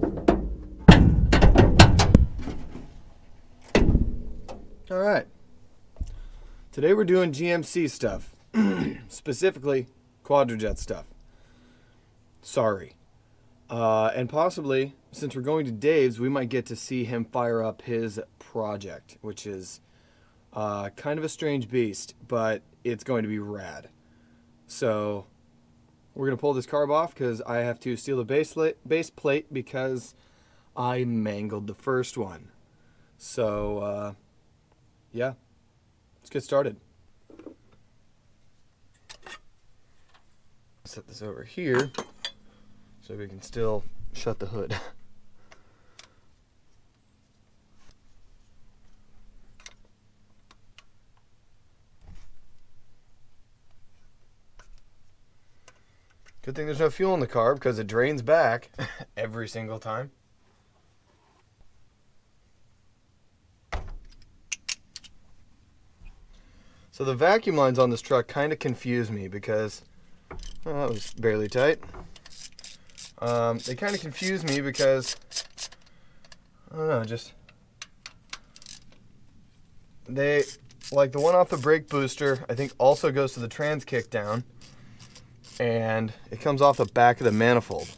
All right. Today we're doing GMC stuff, specifically Quadrajet stuff. Sorry. And possibly, since we're going to Dave's, we might get to see him fire up his project, which is kind of a strange beast, but it's going to be rad. So we're going to pull this carb off because I have to steal the base plate because I mangled the first one. So, yeah, let's get started. Set this over here so we can still shut the hood. Good thing there's no fuel in the carb because it drains back every single time. So the vacuum lines on this truck kind of confuse me because, well, that was barely tight. They kind of confuse me because, I don't know, they, like the one off the brake booster, I think also goes to the trans kick down, and it comes off the back of the manifold,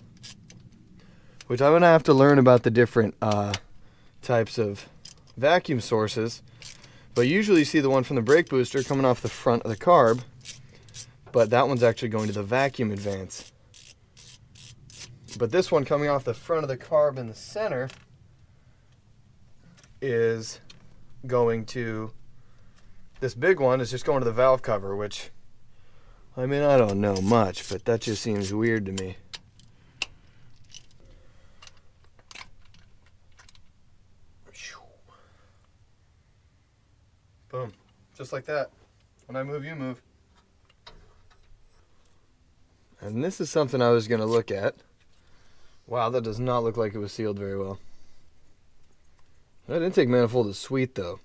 which I'm going to have to learn about the different types of vacuum sources. But usually you see the one from the brake booster coming off the front of the carb, but that one's actually going to the vacuum advance. But this one coming off the front of the carb in the center is going to, this big one is just going to the valve cover, which, I mean, I don't know much, but that just seems weird to me. Boom. Just like that. When I move, you move. And this is something I was going to look at. Wow, that does not look like it was sealed very well. That intake manifold is sweet, though.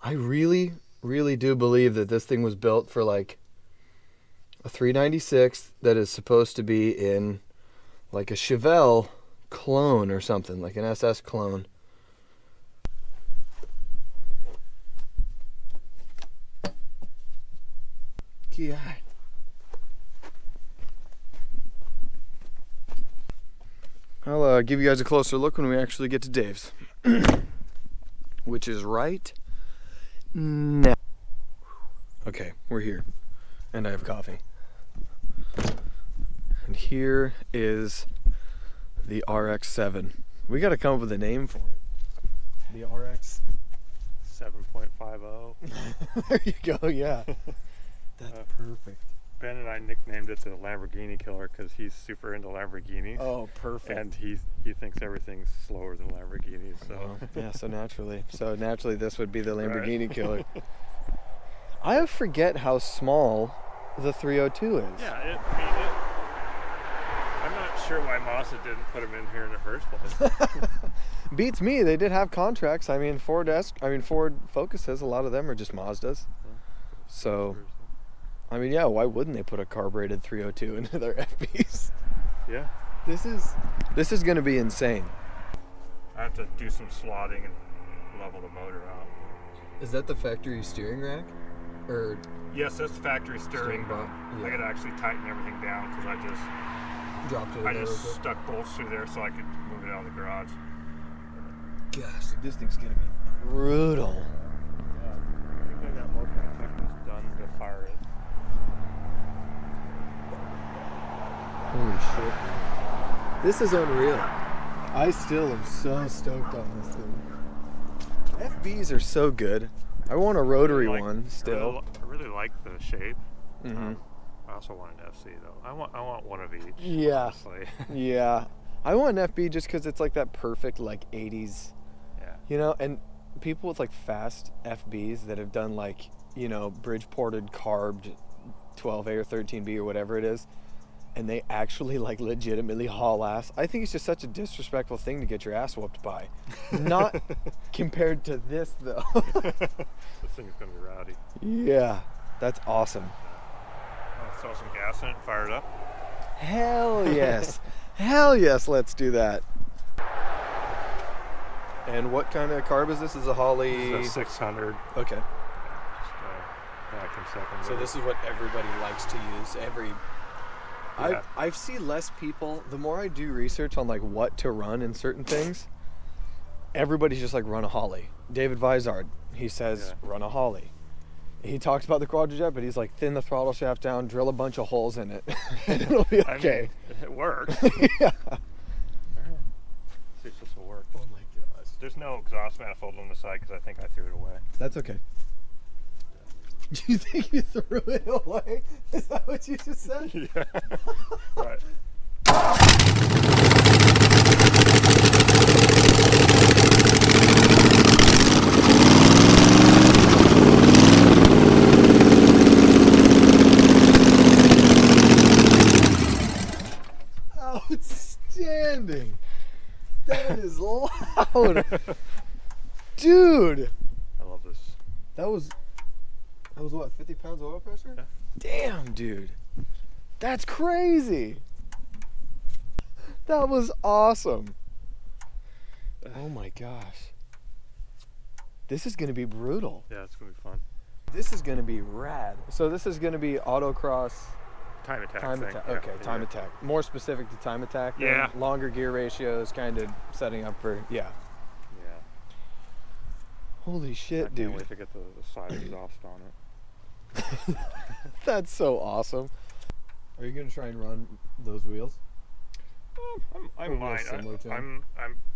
I really, really do believe that this thing was built for like a 396 that is supposed to be in like a Chevelle clone or something, like an SS clone. Yeah. I'll give you guys a closer look when we actually get to Dave's, which is right now. Okay, we're here, and I have coffee. And here is the Rx7. We got to come up with a name for it. The Rx 7.50. There you go. Yeah. That's perfect. Ben and I nicknamed it the Lamborghini Killer because he's super into Lamborghinis. Oh, perfect. And he thinks everything's slower than Lamborghinis. So yeah, so naturally this would be the Lamborghini right. Killer. I forget how small the 302 is. Yeah, I'm not sure why Mazda didn't put him in here in the first place. Beats me. They did have contracts. I mean, Ford Focuses, a lot of them are just Mazdas. So, I mean, yeah, why wouldn't they put a carbureted 302 into their FBs? Yeah. This is going to be insane. I have to do some slotting and level the motor out. Is that the factory steering rack? Or yes, that's the factory steering, but yeah. I got to actually tighten everything down because I just stuck bolts through there so I could move it out of the garage. Gosh, this thing's going to be brutal. Yeah, I think I got most of my techniques done to fire it. Holy shit. This is unreal. I still am so stoked on this thing. FBs are so good. I want a rotary one still. I really like the shape. Mm-hmm. I also want an FC though. I want one of each. Yeah. Honestly. Yeah. I want an FB just because it's like that perfect like 80s. Yeah. You know, and people with like fast FBs that have done like, you know, bridge ported carbed 12A or 13B or whatever it is, and they actually like legitimately haul ass. I think it's just such a disrespectful thing to get your ass whooped by. Not compared to this though. This thing's gonna be rowdy. Yeah, that's awesome. I'll throw some gas in it and fire it up. Hell yes. Hell yes, let's do that. And what kind of carb is this? Is a Holly? It's a 600. Okay. Vacuum second. So this is what everybody likes to use. Yeah. I see less people. The more I do research on like what to run in certain things, everybody's just like run a Holly. David Vizard, he says run a Holly. He talks about the Quadrajet, but he's like thin the throttle shaft down, drill a bunch of holes in it, and it'll be okay. I mean, it works. Yeah. See if this will work. Oh my gosh. There's no exhaust manifold on the side because I think I threw it away. That's okay. Do you think you threw it away? Is that what you just said? Yeah. Right. Outstanding. That is loud. Dude. I love this. That was what, 50 pounds of oil pressure? Yeah. Damn, dude. That's crazy. That was awesome. Oh my gosh. This is going to be brutal. Yeah, it's going to be fun. This is going to be rad. So this is going to be autocross Time attack. time thing. attack. Yeah, Okay, time attack. More specific to time attack. Then Yeah. Longer gear ratios, kind of setting up for, yeah. Yeah. Holy I shit, can't dude. wait to get the side exhaust on it. That's so awesome. Are you going to try and run those wheels? I Or might. similar to I'm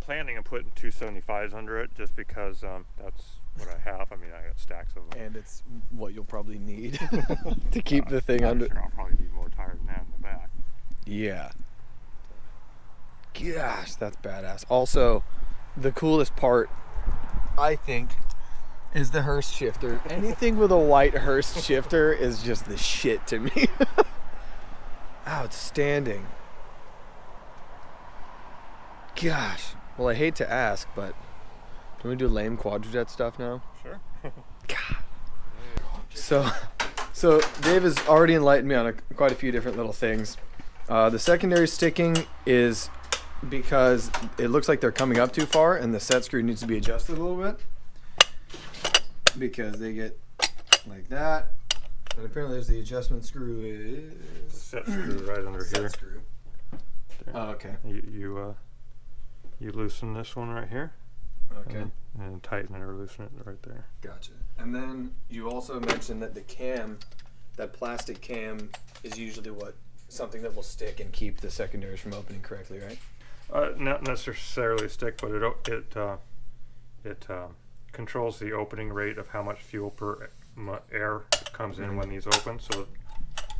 planning on putting 275s under it just because that's what I have. I mean, I got stacks of them. And it's what you'll probably need to keep the thing I'm under. sure I'll probably need more tires than that in the back. Yeah. Gosh, that's badass. Also, the coolest part, I think, is the Hurst shifter. Anything with a white Hurst shifter is just the shit to me. Outstanding. Gosh. Well, I hate to ask, but can we do lame Quadrajet stuff now? Sure. God. So Dave has already enlightened me on quite a few different little things. The secondary sticking is because it looks like they're coming up too far, and the set screw needs to be adjusted a little bit because they get like that. And apparently, there's the adjustment screw is Set screw right under set here. screw. There. Oh, okay. You loosen this one right here. Okay. And tighten it or loosen it right there. Gotcha. And then you also mentioned that the cam, that plastic cam, is usually something that will stick and keep the secondaries from opening correctly, right? Not necessarily stick, but it controls the opening rate of how much fuel per air comes in when these open. So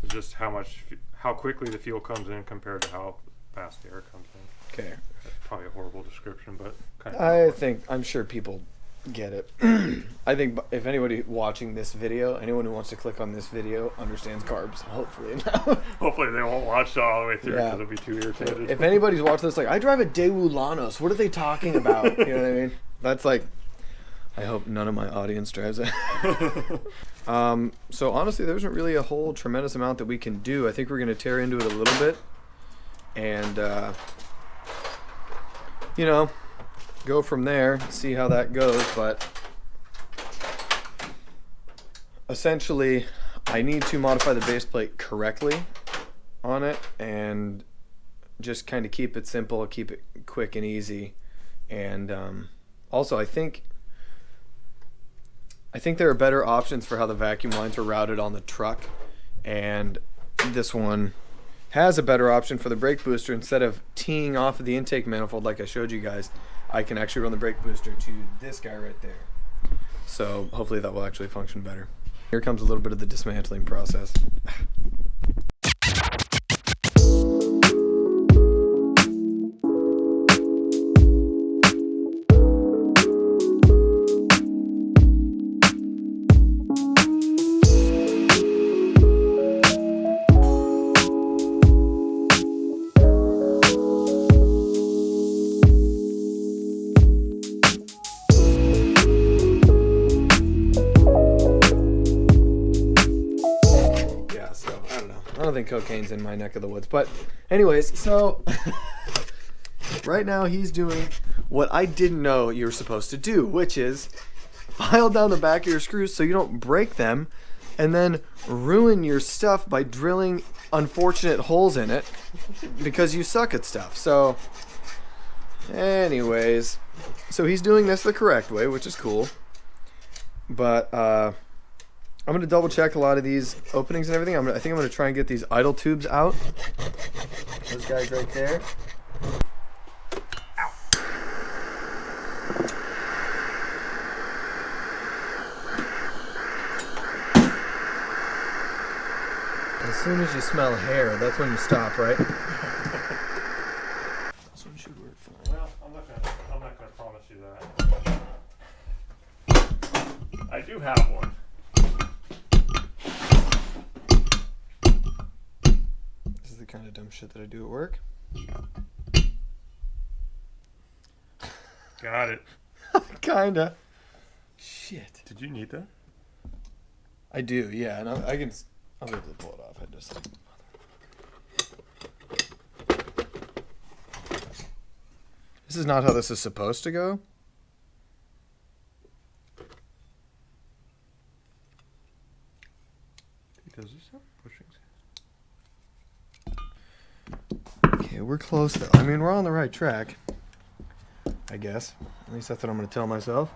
it's just how quickly the fuel comes in compared to how fast the air comes in. Okay. That's probably a horrible description, but kind of. I'm sure people get it. I think if anybody watching this video, anyone who wants to click on this video understands carbs, hopefully. Hopefully they won't watch it all the way through Yeah. because it'll be too irritated. If anybody's watching this, like, I drive a Daewoo Lanos. What are they talking about? You know what I mean? That's like, I hope none of my audience drives it. So honestly, there isn't really a whole tremendous amount that we can do. I think we're going to tear into it a little bit and, go from there, see how that goes. But essentially, I need to modify the base plate correctly on it and just kind of keep it simple, keep it quick and easy. And also, I think there are better options for how the vacuum lines are routed on the truck, and this one has a better option for the brake booster. Instead of teeing off of the intake manifold like I showed you guys, I can actually run the brake booster to this guy right there. So hopefully that will actually function better. Here comes a little bit of the dismantling process. Yeah, so cocaine's in my neck of the woods. But anyways, so right now he's doing what I didn't know you were supposed to do, which is file down the back of your screws so you don't break them and then ruin your stuff by drilling unfortunate holes in it because you suck at stuff. So anyways, so he's doing this the correct way, which is cool. But I'm going to double check a lot of these openings and everything. I think I'm going to try and get these idle tubes out. Those guys right there. As soon as you smell hair, that's when you stop, right? This one should work fine. Well, I'm not gonna promise you that. I do have one. This is the kind of dumb shit that I do at work. Got it. Kinda. Shit. Did you need that? I do, yeah, and I'll be able to pull it off. I just. This is not how this is supposed to go. Does this have bushings? Okay, we're close though. I mean, we're on the right track. I guess. At least that's what I'm going to tell myself.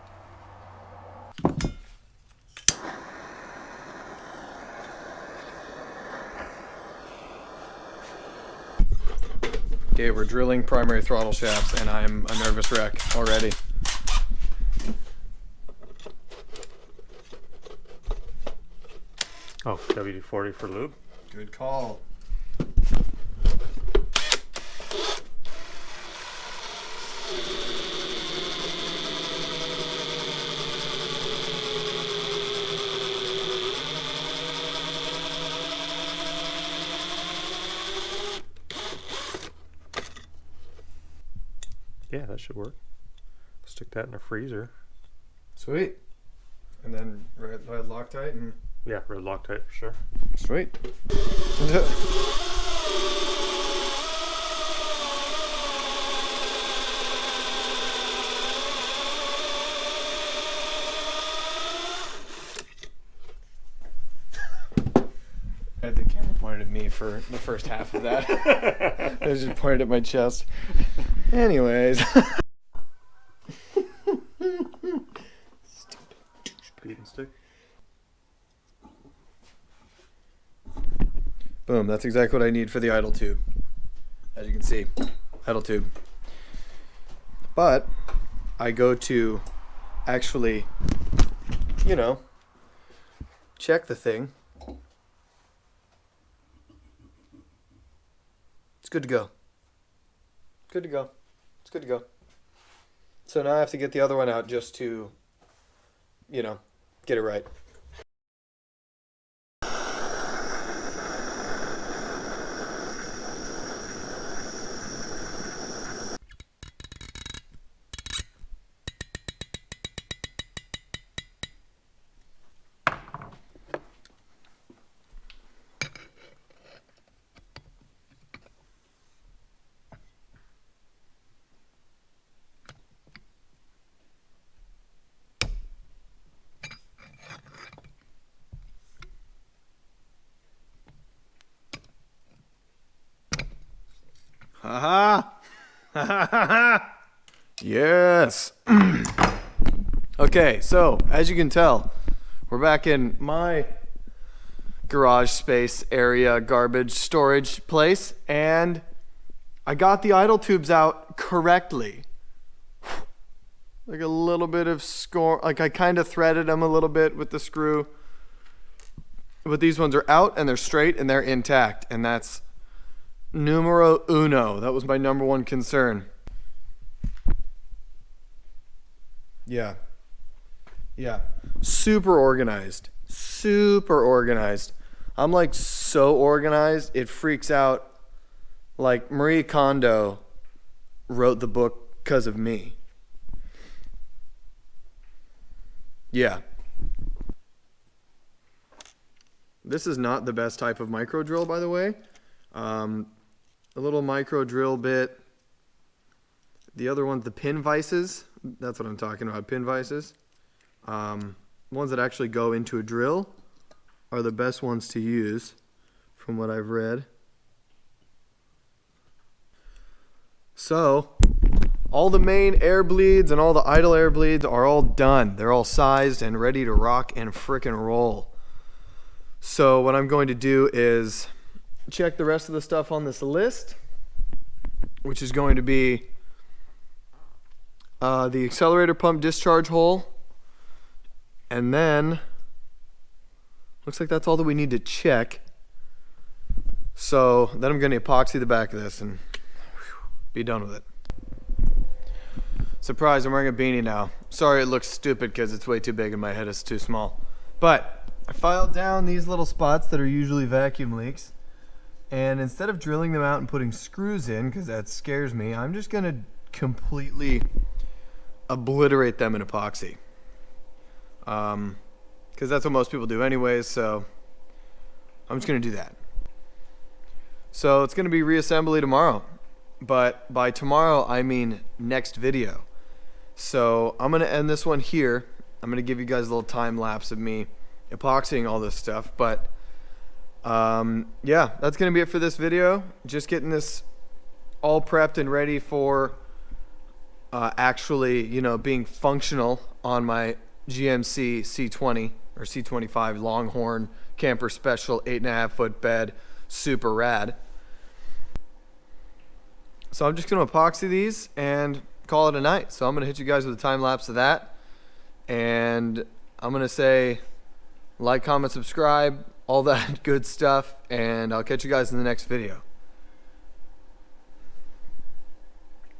Okay, we're drilling primary throttle shafts, and I'm a nervous wreck already. Oh, WD-40 for lube. Good call. Yeah, that should work. Stick that in the freezer. Sweet. And then red Loctite and. Yeah, red Loctite for sure. Sweet. I had the camera pointed at me for the first half of that. I was just pointed at my chest. Anyways. Beat and stick. Boom, that's exactly what I need for the idle tube. As you can see, idle tube. But I go to actually, you know, check the thing. It's good to go. Good to go. It's good to go. So now I have to get the other one out just to, you know, get it right. Ha ha! Yes. Okay, so as you can tell, we're back in my garage space area, garbage storage place, and I got the idle tubes out correctly. Like a little bit of score, like I kind of threaded them a little bit with the screw. But these ones are out and they're straight and they're intact, and that's numero uno. That was my number one concern. Yeah. Super organized. I'm like so organized, it freaks out. Like Marie Kondo wrote the book because of me. Yeah. This is not the best type of micro drill, by the way. A little micro drill bit. The other one's the pin vices. That's what I'm talking about, pin vices. Ones that actually go into a drill are the best ones to use from what I've read. So, all the main air bleeds and all the idle air bleeds are all done. They're all sized and ready to rock and frickin' roll. So what I'm going to do is check the rest of the stuff on this list, which is going to be the accelerator pump discharge hole, and then looks like that's all that we need to check. So then I'm going to epoxy the back of this and be done with it. Surprise, I'm wearing a beanie now. Sorry it looks stupid because it's way too big and my head is too small. But I filed down these little spots that are usually vacuum leaks, and instead of drilling them out and putting screws in, because that scares me, I'm just going to completely obliterate them in epoxy. Because that's what most people do anyways, so I'm just going to do that. So it's going to be reassembly tomorrow, but by tomorrow I mean next video. So I'm going to end this one here. I'm going to give you guys a little time lapse of me epoxying all this stuff, but yeah, that's going to be it for this video. Just getting this all prepped and ready for actually, you know, being functional on my GMC C20 or C25 Longhorn Camper Special 8.5 foot bed, super rad. So I'm just going to epoxy these and call it a night. So I'm going to hit you guys with a time lapse of that, and I'm going to say like, comment, subscribe, all that good stuff, and I'll catch you guys in the next video.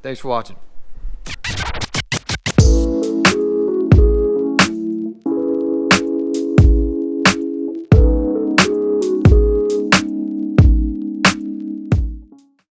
Thanks for watching.